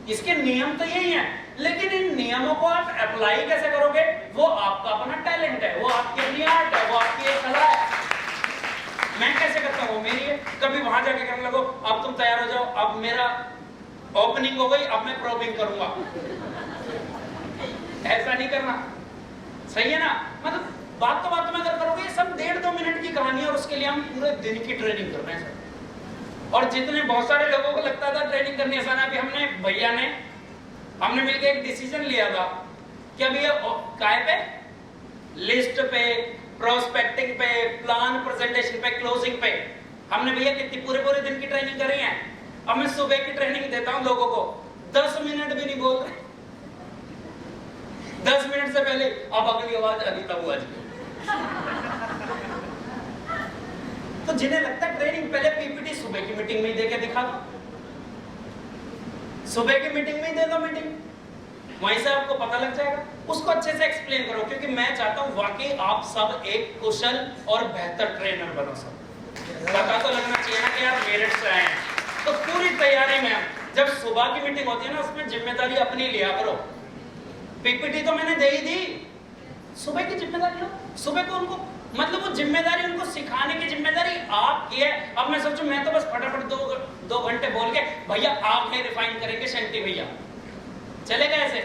इसके नियम तो यही है, लेकिन इन नियमों को आप अप्लाई कैसे करोगे, वो आपका अपना टैलेंट है, वो आपकी अपनी आर्ट है, वो आपकी एक कला है। मैं कैसे करता हूँ मेरी है। कभी वहां जाके करने लगो, अब तुम तैयार हो जाओ, अब मेरा ओपनिंग हो गई, अब मैं प्रोबिंग करूंगा। ऐसा नहीं करना, सही है ना। मतलब बात में अगर करोगे, ये सब 1.5-2 मिनट की कहानी है और उसके लिए हम पूरे दिन की ट्रेनिंग कर रहे हैं सर। और जितने बहुत सारे लोगों को लगता था ट्रेनिंग करनी आसान है, अभी हमने मिलकर एक डिसीजन लिया था कि अभी काय पे, लिस्ट पे, प्रोस्पेक्टिंग पे, प्लान प्रेजेंटेशन पे, क्लोजिंग पे हमने भैया कितनी पूरे दिन की ट्रेनिंग करी है। अब मैं सुबह की ट्रेनिंग देता हूं लोगों को, 10 मिनट भी नहीं बोल रहे, 10 मिनट से पहले अब अगली आवाज अनीता बुआ जी। तो जिन्हें लगता है ट्रेनिंग पहले पीपीटी सुबह की मीटिंग में ही देके दिखा दो, सुबह की मीटिंग में ही दे दो मीटिंग, वहीं से आपको पता लग जाएगा। उसको अच्छे से एक्सप्लेन करो, क्योंकि मैं चाहता हूं वाकई आप सब एक कुशल और बेहतर ट्रेनर बनो। सब पता तो लगना चाहिए ना कि यार मेरिट से आए हैं। तो पूरी तैयारी में जब सुबह की मीटिंग होती है ना, उसमें जिम्मेदारी अपनी लिया करो। पीपीटी तो मैंने दे ही दी, सुबह की जिम्मेदारी लो। सुबह को उनको मतलब वो जिम्मेदारी उनको सिखाने की जिम्मेदारी आपकी है। अब मैं सोचूं मैं तो बस फटाफट 2 घंटे बोल के भैया आंखें रिफाइन करेंगे शंटी भैया, चलेगा ऐसे?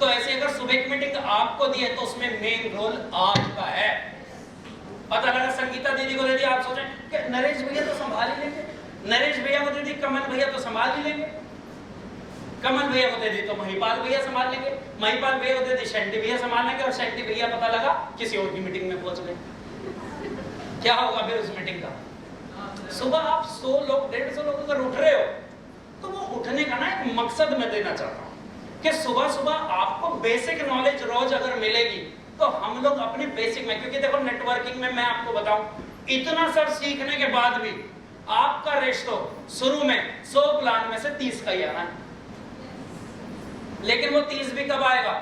तो ऐसे अगर सुबह की मीटिंग आपको दी है तो उसमें मेन रोल आपका है। पता लगा संगीता दीदी को दे दी, आप सोचें कि नरेश भैया तो संभाल ही लेंगे, नरेश भैया को दे दी कमल भैया तो संभाल ही लेंगे, कमल भैया को दे दी तो महिपाल भैया संभाल लेंगे, महिपाल भैया को दे दी शंटी भैया संभाल लेंगे, और शंटी भैया पता लगा किसी और की मीटिंग में पहुंच गए। क्या होगा फिर उस मीटिंग का? सुबह आप 100 लोग 150 लोग अगर उठ रहे हो तो वो उठने का ना एक मकसद मैं देना चाहता हूँ कि सुबह आपको बेसिक नॉलेज रोज अगर मिलेगी तो हम लोग अपने बेसिक में, क्योंकि देखो नेटवर्किंग में मैं आपको बताऊं, इतना सब सीखने के बाद भी आपका रेशो शुरू में 100 प्लान में से 30 का ही आना है। लेकिन वो 30 भी कब आएगा?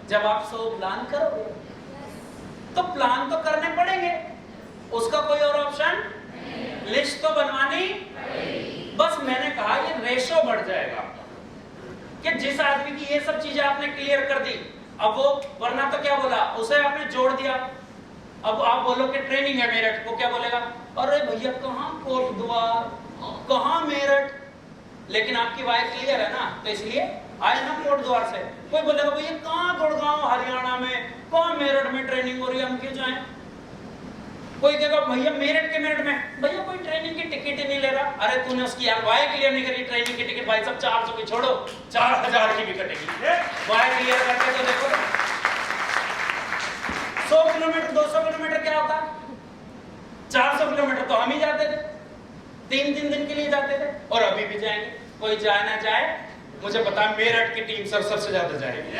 जब आप 100 प्लान करोगे। तो प्लान तो करने पड़ेंगे, उसका कोई और ऑप्शन, लिस्ट तो बनवानी। बस मैंने कहा ये रेशो बढ़ जाएगा कि जिस आदमी की ये सब चीजें आपने क्लियर कर दी, अब वो वरना तो क्या बोला, उसे आपने जोड़ दिया। अब आप बोलो कि ट्रेनिंग है मेरठ, वो क्या बोलेगा, अरे भैया कहाँ कोटद्वार, कहाँ मेरठ, लेकिन आपकी वाइफ क्लियर है ना, तो इसलिए आए ना कोटद्वार से। कोई बोलेगा भैया कहाँ गुड़गांव हरियाणा में, कहाँ मेरठ में ट्रेनिंग हो रही है, हम क्यों जाएं? कोई कहेगा भैया मेरठ के मेरठ में, भैया कोई ट्रेनिंग की टिकट ही नहीं ले रहा। अरे तूने उसकी यार वाई क्लियर नहीं करी, ट्रेनिंग की टिकट भाई सब 400 की छोड़ो 4000 की भी कटेगी, वाई क्लियर करके तो देखो। 100 किलोमीटर 200 किलोमीटर क्या होता है, 400 किलोमीटर तो हम ही जाते थे, 3 दिन के लिए जाते थे, और अभी भी जाएंगे। कोई जाए ना जाए, मुझे पता है मेरठ की टीम सबसे ज्यादा जाएगी।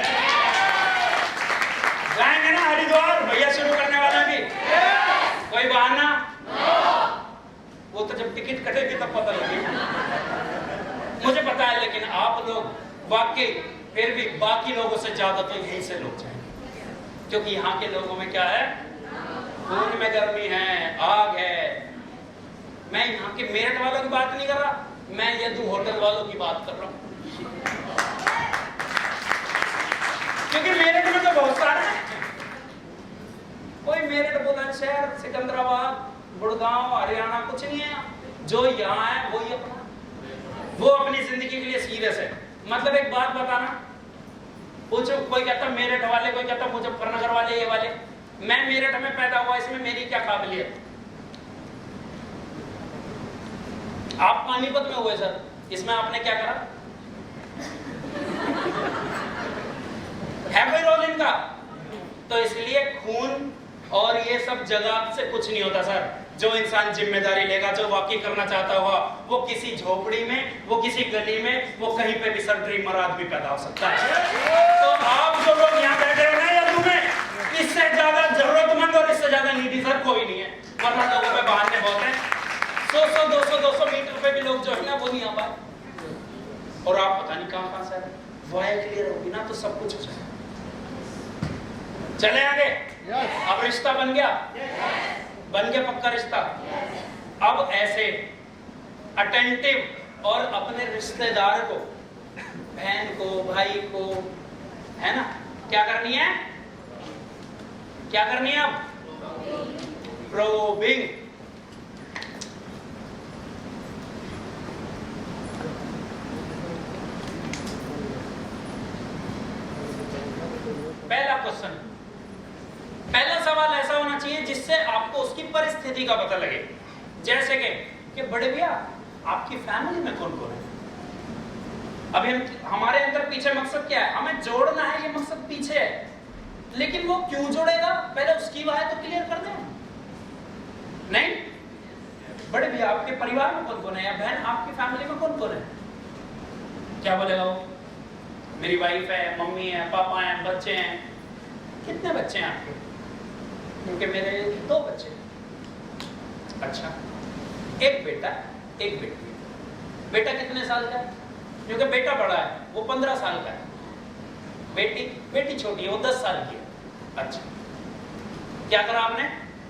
जाएंगे ना हरिद्वार, भैया शुरू करने वाला भी, कोई बहाना? वो तो जब टिकट कटेगी तब पता लगेगा, मुझे पता है। लेकिन आप लोग वाकई फिर भी बाकी लोगों से ज्यादा तो यहीं से लोग जाएंगे, क्योंकि यहाँ के लोगों में क्या है, खून में गर्मी है, आग है। मैं यहाँ के मेरठ वालों की बात नहीं कर रहा, मैं यदु होटल वालों की बात कर रहा हूँ, क्योंकि मेरठ में तो बहुत सारे हैं। कोई मेरठ, बुलंदशहर, सिकंदराबाद, गुड़गांव, हरियाणा कुछ नहीं है। जो यहाँ है वो ही अपना, वो अपनी जिंदगी के लिए सीरियस है। मतलब एक बात बताना, पूछो, कोई कहता मेरठ वाले, कोई कहता मुजफ्फरनगर वाले, ये वाले। मैं मेरठ में पैदा हुआ, इसमें मेरी क्या काबिलियत? आप पानीपत में हुए सर, इसमें आपने क्या करा? है कोई रोल इनका? तो इसलिए खून और ये सब जगह से कुछ नहीं होता सर। जो इंसान जिम्मेदारी लेगा, जो वाकई करना चाहता होगा, वो किसी झोपड़ी में, वो किसी गली में, वो कहीं पे भी सर ड्रीमर आदमी पैदा हो सकता है। तो आप जो लोग यहाँ बैठे हो ना, या तुम्हें इससे ज्यादा जरूरतमंद और इससे ज्यादा नीडी सर कोई नहीं है, वरना लोगों पे बहाने बहुत हैं। 100-200 मीटर पे भी लोग जो है ना वो नहीं आ पाए, और आप पता नहीं कहां से वाई क्लियर होगी ना तो सब कुछ हो जाएगा। चले आगे। अब रिश्ता बन गया, बन गया पक्का रिश्ता। अब ऐसे अटेंटिव और अपने रिश्तेदार को बहन को, भाई को, है ना? क्या करनी है? क्या करनी है अब? प्रोबिंग। पहला क्वेश्चन, पहला सवाल ऐसा होना चाहिए जिससे आपको उसकी परिस्थिति का पता लगे। जैसे कि बड़े भैया आपकी फैमिली में कौन कौन है? अभी हमारे अंदर पीछे मकसद क्या है? हमें जोड़ना है, ये मकसद पीछे है, लेकिन वो क्यों जोड़ेगा पहले उसकी बात तो क्लियर कर दें। नहीं, बड़े भैया आपके परिवार में कौन कौन है, या बहन आपकी फैमिली में कौन कौन है? क्या बोलेगा वो? मेरी वाइफ है, मम्मी है, पापा हैं, बच्चे हैं। कितने बच्चे हैं आपके? क्योंकि मेरे 2 बच्चे। अच्छा, एक बेटा एक बेटी। बेटा कितने साल का है? क्योंकि बेटा बड़ा है, वो 15 साल का है। बेटी छोटी है, वो 10 साल की है। अच्छा, क्या करा आपने?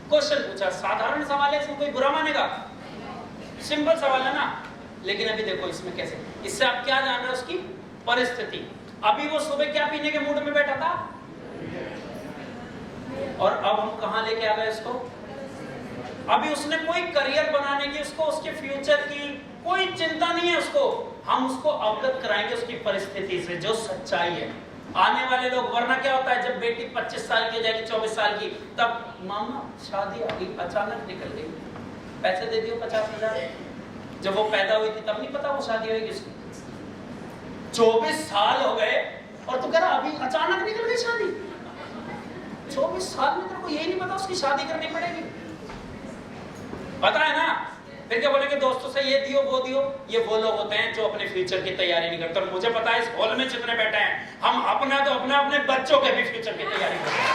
क्वेश्चन पूछा, साधारण सवाल है, इसमें कोई बुरा मानेगा? सिंपल सवाल है ना। लेकिन अभी देखो इसमें कैसे, इससे आप क्या जान रहे हो? उसकी परिस्थिति। अभी वो सुबह क्या पीने के मूड में बैठा था, और अब हम कहां लेके आ गए इसको? अभी उसने कोई करियर बनाने की, उसको उसके फ्यूचर की कोई चिंता नहीं है उसको। हम उसको अवगत कराएंगे उसकी परिस्थिति से, जो सच्चाई है। आने वाले लोग, वरना क्या होता है, जब बेटी 25 साल की हो जाएगी, 24 साल की, तब मामा शादी आ गई, अचानक निकल गई, पैसे दे दियो 50,000। जब वो पैदा हुई थी तब नहीं पता वो शादी होगी उसकी। 24 साल हो गए और तू कह रहा अभी अचानक निकल गई शादी। 24 साल में तेरे को यही नहीं पता उसकी शादी करनी पड़ेगी? पता है ना? फिर क्या बोलेंगे दोस्तों से, ये दियो वो दियो। ये वो लोग होते हैं जो अपने फ्यूचर की तैयारी नहीं करते। और मुझे पता है इस हॉल में जितने बैठे हैं, हम अपना तो अपने बच्चों के भी फ्यूचर की तैयारी करते हैं।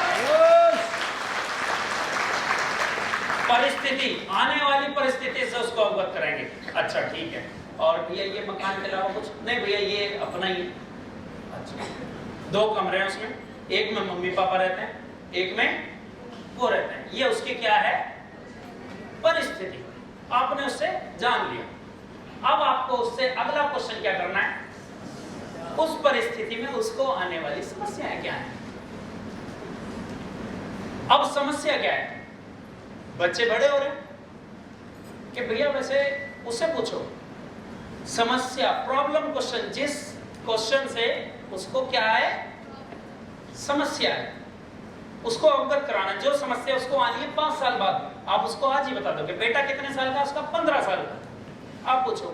परिस्थिति, आने वाली परिस्थिति से उसको अवगत करेंगे। अच्छा ठीक है, और भैया ये मकान के अलावा कुछ नहीं? भैया ये अपना ही। अच्छा, 2 कमरे हैं उसमें, एक में मम्मी पापा रहते हैं, एक में वो रहते हैं। ये उसकी क्या है? परिस्थिति। आपने उससे जान लिया। अब आपको उससे अगला क्वेश्चन क्या करना है? उस परिस्थिति में उसको आने वाली समस्याएं क्या है? अब समस्या क्या है? बच्चे बड़े हो रहे हैं कि भैया, वैसे उससे पूछो समस्या, प्रॉब्लम क्वेश्चन, जिस क्वेश्चन से उसको क्या है? समस्या है, उसको अवगत कराना। जो समस्या उसको आनी है 5 साल बाद, आप उसको आज ही बता दो कि बेटा कितने साल का? उसका 15 साल का। आप पूछो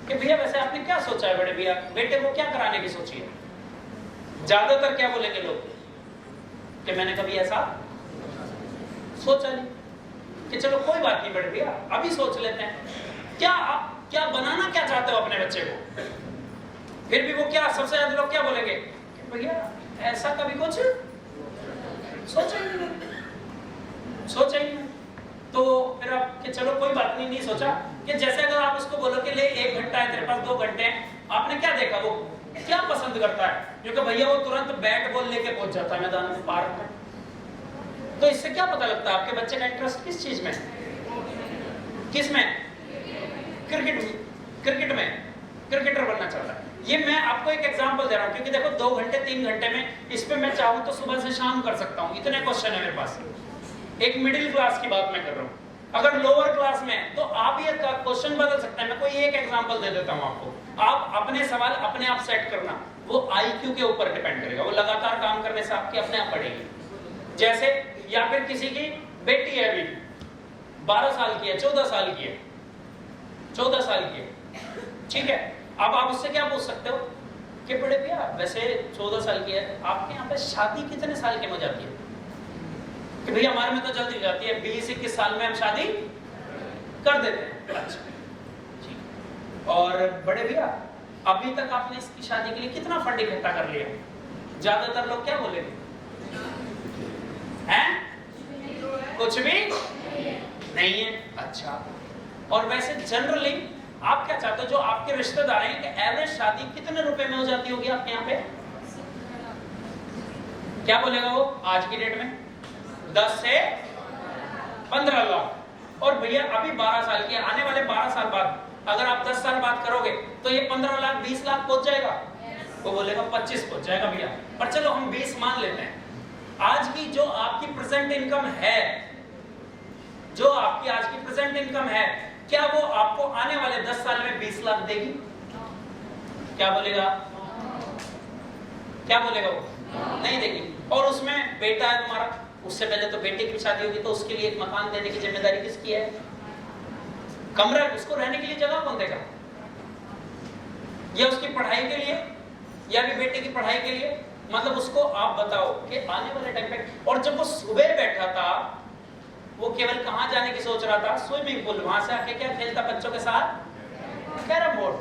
कि भैया वैसे आपने क्या सोचा है बड़े भैया, बेटे को क्या कराने की सोची है? ज्यादातर क्या बोलेंगे लोग कि मैंने कभी ऐसा सोचा नहीं। कि चलो कोई बात नहीं बड़े भैया, अभी सोच लेते हैं। क्या आप क्या बनाना क्या चाहते हो अपने बच्चे को? फिर भी वो क्या, सबसे ज्यादा लोग क्या बोलेंगे? भैया ऐसा कभी कुछ सोचा ही नहीं। तो फिर आप कि चलो कोई बात नहीं सोचा। कि जैसे अगर आप उसको बोलो कि ले 1 घंटा है तेरे पास, 2 घंटे हैं, आपने क्या देखा वो क्या पसंद करता है? क्योंकि भैया वो तुरंत बैट बॉल लेके पहुंच जाता है मैदान में, पार्क में। तो इससे क्या पता लगता है आपके बच्चे का इंटरेस्ट किस चीज में? किस में? क्रिकेट में क्रिकेटर बनना चाहता है। ये मैं आपको एक एग्जांपल दे रहा हूं, क्योंकि देखो 2 घंटे 3 घंटे में इस पे मैं चाहूं तो सुबह से शाम कर सकता हूं। इतने क्वेश्चन है मेरे पास। एक मिडिल क्लास की बात मैं कर रहा हूं। अगर लोअर क्लास में तो आप ये क्वेश्चन बदल सकते हैं। मैं कोई एक एग्जांपल दे देता हूं आपको। आप अपने सवाल अपने आप सेट करना, वो आईक्यू के ऊपर डिपेंड करेगा। वो लगातार काम करने से आपकी अपने आप बढ़ेगी। जैसे या फिर किसी की बेटी है, अभी 12 साल की है, 14 साल की है, 14 साल की है, ठीक है। अब आप उससे क्या पूछ सकते हो कि बड़े भैया वैसे 14 साल की है, आपके यहाँ पे शादी कितने साल के में जाती है? कि भैया हमारे में तो जल्दी जाती है, 20-21 साल में हम शादी कर देते हैं। अच्छा ठीक। और बड़े भैया अभी तक आपने इसकी शादी के लिए कितना फंड इकट्ठा कर लिया? ज्यादातर लोग क्या बोलेंगे? हैं? कुछ भी नहीं है। अच्छा, और वैसे जनरली आप क्या चाहते हो, जो आपके रिश्तेदार हैं, कि एवरेज शादी कितने रुपए में हो जाती होगी आपके यहाँ पे? क्या बोलेगा वो आज की डेट में? 10 से 15 लाख। और भैया अभी 12 साल की, आने वाले 12 साल बाद अगर आप 10 साल बाद करोगे तो ये 15 लाख 20 लाख पहुंच जाएगा। वो बोलेगा 25 पहुंच जाएगा भैया, पर चलो हम 20 मान लेते हैं। आज की जो आपकी प्रेजेंट इनकम है, जो आपकी आज की प्रेजेंट इनकम है, क्या वो आपको आने वाले 10 साल में 20 लाख देगी? क्या बोलेगा? क्या बोलेगा वो? नहीं देगी। और उसमें बेटा है तुम्हारा, उससे पहले तो बेटे की शादी होगी, तो उसके लिए एक मकान देने की जिम्मेदारी किसकी है? कमरा, उसको रहने के लिए जगह कौन देगा? या उसकी पढ़ाई के लिए, या भी बेटे की पढ़ाई के लिए? मतलब उसको आप बताओ कि आने वाले टाइम पे, और जब वो सुबह बैठा था वो केवल कहां जाने की सोच रहा था? Swimming pool. वहां से आके क्या खेलता बच्चों के साथ? Carrom board.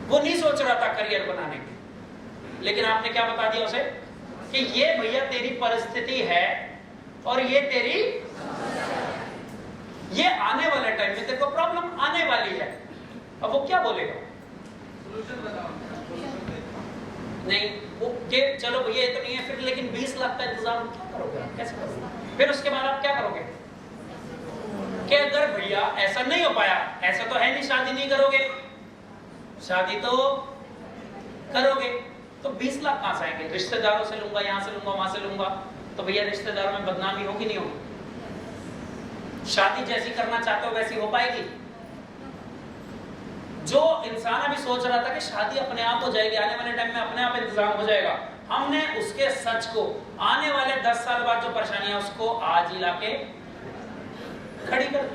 वो नहीं सोच रहा था करियर बनाने की। लेकिन आपने क्या बता दिया उसे कि ये भैया तेरी परिस्थिति है और ये तेरी, ये आने वाले टाइम में देखो प्रॉब्लम आने वाली है। अब वो क्या बोलेगा? नहीं, वो के चलो भैया ये तो नहीं है फिर, लेकिन 20 लाख का इंतजाम क्या करोगे? कैसे करोगे? फिर उसके बाद आप क्या करोगे? कि अगर भैया ऐसा नहीं हो पाया, ऐसा तो है नहीं, शादी नहीं करोगे, शादी तो करोगे, तो 20 लाख कहां से आएंगे? रिश्तेदारों से लूंगा, यहां से लूंगा, वहां से लूंगा, तो भैया रिश्तेदारों में बदनामी होगी नहीं होगी? शादी जैसी करना चाहते हो वैसी हो पाएगी? जो इंसान अभी सोच रहा था कि शादी अपने आप हो जाएगी, आने वाले टाइम में अपने आप इंतजाम हो जाएगा, हमने उसके सच को आने वाले 10 साल बाद जो परेशानियां उसको आज ही लाके खड़ी कर